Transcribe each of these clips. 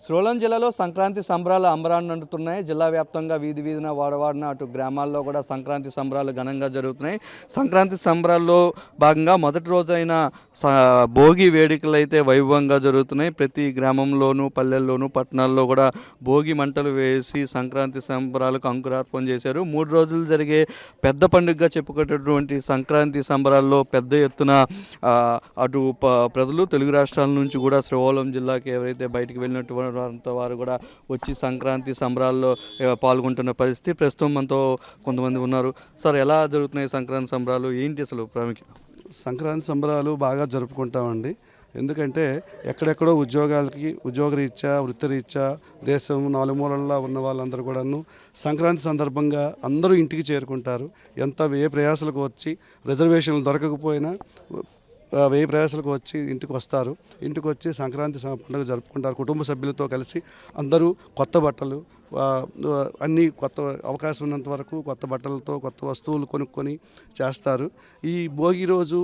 శ్రీకాకుళం జిల్లాలో సంక్రాంతి సంబరాలు అంబరాన్నంటున్నాయి. జిల్లా వ్యాప్తంగా వీధి వీధిన వాడవాడిన అటు గ్రామాల్లో కూడా సంక్రాంతి సంబరాలు ఘనంగా జరుగుతున్నాయి. సంక్రాంతి సంబరాల్లో భాగంగా మొదటి రోజైన భోగి వేడుకలు అయితే వైభవంగా జరుగుతున్నాయి. ప్రతి గ్రామంలోనూ పల్లెల్లోనూ పట్టణాల్లో కూడా భోగి మంటలు వేసి సంక్రాంతి సంబరాలకు అంకురార్పణ చేశారు. 3 రోజులు జరిగే పెద్ద పండుగగా చెప్పుకునేటటువంటి సంక్రాంతి సంబరాల్లో పెద్ద ఎత్తున అటు ప్రజలు తెలుగు రాష్ట్రాల నుంచి కూడా శ్రీకాకుళం జిల్లాకి ఎవరైతే బయటికి వెళ్ళినటువంటి వారు కూడా వచ్చి సంక్రాంతి సంబరాల్లో పాల్గొంటున్న పరిస్థితి. ప్రస్తుతం మనతో కొంతమంది ఉన్నారు. సార్, ఎలా జరుగుతున్నాయి సంక్రాంతి సంబరాలు? ఏంటి అసలు ప్రాముఖ్యత? సంక్రాంతి సంబరాలు బాగా జరుపుకుంటామండి. ఎందుకంటే ఎక్కడెక్కడో ఉద్యోగరీత్యా వృత్తిరీత్యా దేశం నాలుమూలల్లో ఉన్న వాళ్ళందరూ కూడాను సంక్రాంతి సందర్భంగా అందరూ ఇంటికి చేరుకుంటారు. ఏ ప్రయాసాలకు వచ్చి రిజర్వేషన్లు దొరకకపోయినా ప్రయాసాలకు వచ్చి ఇంటికి వస్తారు. ఇంటికి వచ్చి సంక్రాంతి పండుగ జరుపుకుంటారు. కుటుంబ సభ్యులతో కలిసి అందరూ కొత్త బట్టలు అన్నీ కొత్త అవకాశం ఉన్నంత వరకు కొత్త బట్టలతో కొత్త వస్తువులు కొనుక్కొని చేస్తారు. ఈ భోగి రోజు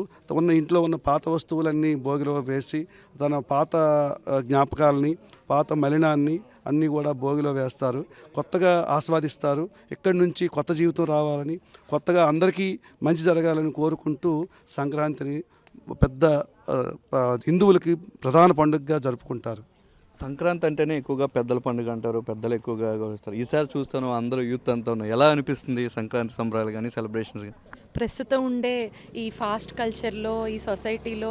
ఇంట్లో ఉన్న పాత వస్తువులన్నీ భోగిలో వేసి తన పాత జ్ఞాపకాలని పాత మలినాన్ని అన్నీ కూడా భోగిలో వేస్తారు. కొత్తగా ఆస్వాదిస్తారు. ఇక్కడి నుంచి కొత్త జీవితం రావాలని, కొత్తగా అందరికీ మంచి జరగాలని కోరుకుంటూ సంక్రాంతిని పెద్ద హిందువులకి ప్రధాన పండుగగా జరుపుకుంటారు. సంక్రాంతి అంటేనే ఎక్కువగా పెద్దల పండుగ అంటారు, పెద్దలు ఎక్కువగా గౌరవిస్తారు. ఈసారి చూస్తాను అందరూ యూత్ అంతా ఉన్నారు. ఎలా అనిపిస్తుంది సంక్రాంతి సంబరాలు కానీ సెలబ్రేషన్స్ కానీ? ప్రస్తుతం ఉండే ఈ ఫాస్ట్ కల్చర్లో ఈ సొసైటీలో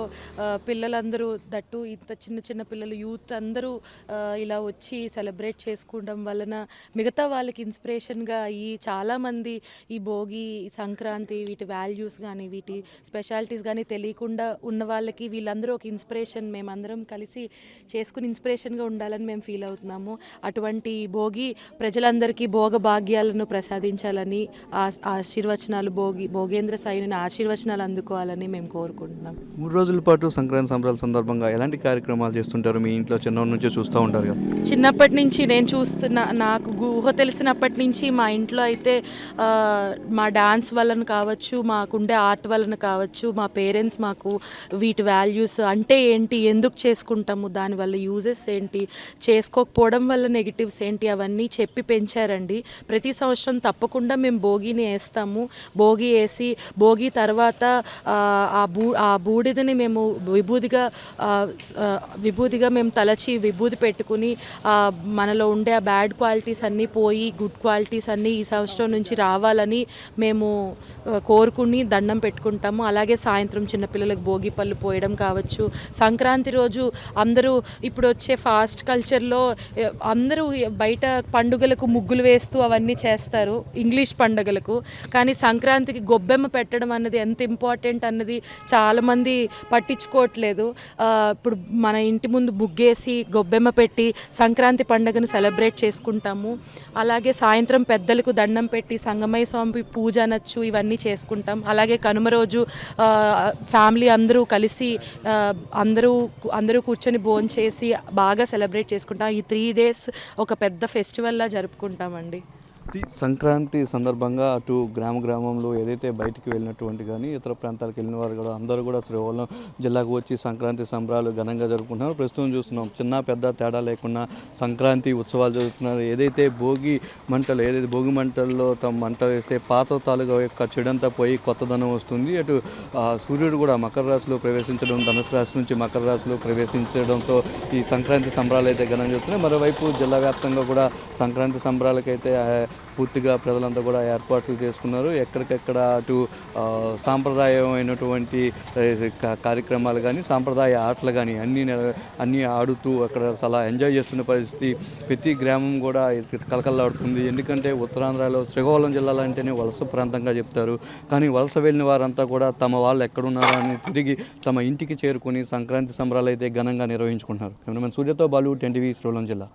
పిల్లలందరూ దట్టు ఇంత చిన్న చిన్న పిల్లలు యూత్ అందరూ ఇలా వచ్చి సెలబ్రేట్ చేసుకోవడం వలన మిగతా వాళ్ళకి ఇన్స్పిరేషన్గా అయ్యి చాలామంది ఈ భోగి సంక్రాంతి వీటి వాల్యూస్ కానీ వీటి స్పెషాలిటీస్ కానీ తెలియకుండా ఉన్న వాళ్ళకి వీళ్ళందరూ ఒక ఇన్స్పిరేషన్, మేమందరం కలిసి చేసుకుని ఇన్స్పిరేషన్గా ఉండాలని మేము ఫీల్ అవుతున్నాము. అటువంటి భోగి ప్రజలందరికీ భోగ భాగ్యాలను ప్రసాదించాలని ఆశీర్వచనాలు భోగేంద్ర సాయిని ఆశీర్వచనాలు అందుకోవాలని మేము కోరుకుంటున్నాం. 3 రోజుల పాటు సంక్రాంతి సంబరాల సందర్భంగా ఎలాంటి కార్యక్రమాలు చేస్తుంటారు? మీ ఇంట్లో చిన్నప్పటి నుంచి చూస్తూ ఉంటారు కదా? చిన్నప్పటి నుంచి నేను చూస్తున్నా, నాకు ఊహ తెలిసినప్పటి నుంచి మా ఇంట్లో అయితే మా డాన్స్ వలన కావచ్చు, మాకుండే ఆర్ట్ వలన కావచ్చు, మా పేరెంట్స్ మాకు వీటి వాల్యూస్ అంటే ఏంటి, ఎందుకు చేసుకుంటాము, దానివల్ల యూజెస్ ఏంటి, చేసుకోకపోవడం వల్ల నెగిటివ్స్ ఏంటి, అవన్నీ చెప్పి పెంచారండి. ప్రతి సంవత్సరం తప్పకుండా మేము భోగిని వేస్తాము. భోగి వేసి భోగి తర్వాత ఆ బూడిదని మేము విభూదిగా మేము తలచి విభూది పెట్టుకుని మనలో ఉండే ఆ బ్యాడ్ క్వాలిటీస్ అన్నీ పోయి గుడ్ క్వాలిటీస్ అన్నీ ఈ సంవత్సరం నుంచి రావాలని మేము కోరుకుని దండం పెట్టుకుంటాము. అలాగే సాయంత్రం చిన్నపిల్లలకు భోగి పళ్ళు పోయడం కావచ్చు. సంక్రాంతి రోజు అందరూ ఇప్పుడు వచ్చే ఫాస్ట్ కల్చర్లో అందరూ బయట పండుగలకు ముగ్గులు వేస్తూ అవన్నీ చేస్తారు, ఇంగ్లీష్ పండుగలకు. కానీ సంక్రాంతికి గొబ్బెమ్మ పెట్టడం అన్నది ఎంత ఇంపార్టెంట్ అన్నది చాలామంది పట్టించుకోవట్లేదు. ఇప్పుడు మన ఇంటి ముందు ముగ్గేసి గొబ్బెమ్మ పెట్టి సంక్రాంతి పండుగను సెలబ్రేట్ చేసుకుంటాము. అలాగే సాయంత్రం పెద్దలకు దండం పెట్టి సంగమయ్య స్వామి పూజ అనొచ్చు, ఇవన్నీ చేసుకుంటాం. అలాగే కనుమ రోజు ఫ్యామిలీ అందరూ కలిసి అందరూ కూర్చొని భోంచేసి బాగా సెలబ్రేట్ చేసుకుంటాం. ఈ 3 days ఒక పెద్ద ఫెస్టివల్లా జరుపుకుంటామండి. సంక్రాంతి సందర్భంగా అటు గ్రామంలో ఏదైతే బయటికి వెళ్ళినటువంటి కానీ ఇతర ప్రాంతాలకు వెళ్ళిన వారు కూడా అందరూ కూడా శ్రీకాకుళం జిల్లాకు వచ్చి సంక్రాంతి సంబరాలు ఘనంగా జరుపుకుంటున్నారు. ప్రస్తుతం చూస్తున్నాం చిన్న పెద్ద తేడా లేకుండా సంక్రాంతి ఉత్సవాలు జరుగుతున్నారు. ఏదైతే భోగి మంటల్లో తమ మంట వేస్తే పాత తాలూకా యొక్క చెడంతా పోయి కొత్తదనం వస్తుంది. అటు సూర్యుడు కూడా మకర రాశిలో ప్రవేశించడం, ధనుసు రాశి నుంచి మకర రాశిలో ప్రవేశించడంతో ఈ సంక్రాంతి సంబరాలు అయితే ఘనంగా జరుగుతున్నాయి. మరోవైపు జిల్లా వ్యాప్తంగా కూడా సంక్రాంతి సంబరాలకైతే పూర్తిగా ప్రజలంతా కూడా ఏర్పాట్లు చేసుకున్నారు. ఎక్కడికెక్కడ అటు సాంప్రదాయమైనటువంటి కార్యక్రమాలు కానీ సాంప్రదాయ ఆటలు కానీ అన్నీ ఆడుతూ అక్కడ చాలా ఎంజాయ్ చేస్తున్న పరిస్థితి. ప్రతి గ్రామం కూడా కలకల్లాడుతుంది. ఎందుకంటే ఉత్తరాంధ్రలో శ్రీకాకుళం జిల్లాలో అంటేనే వలస ప్రాంతంగా చెప్తారు. కానీ వలస వెళ్ళిన వారంతా కూడా తమ వాళ్ళు ఎక్కడున్నారో అని తిరిగి తమ ఇంటికి చేరుకుని సంక్రాంతి సంబరాలు అయితే ఘనంగా నిర్వహించుకుంటున్నారు. కెమెరామెన్ సూర్యతో బాలు, 10 TV, శ్రీకాకుళం జిల్లా.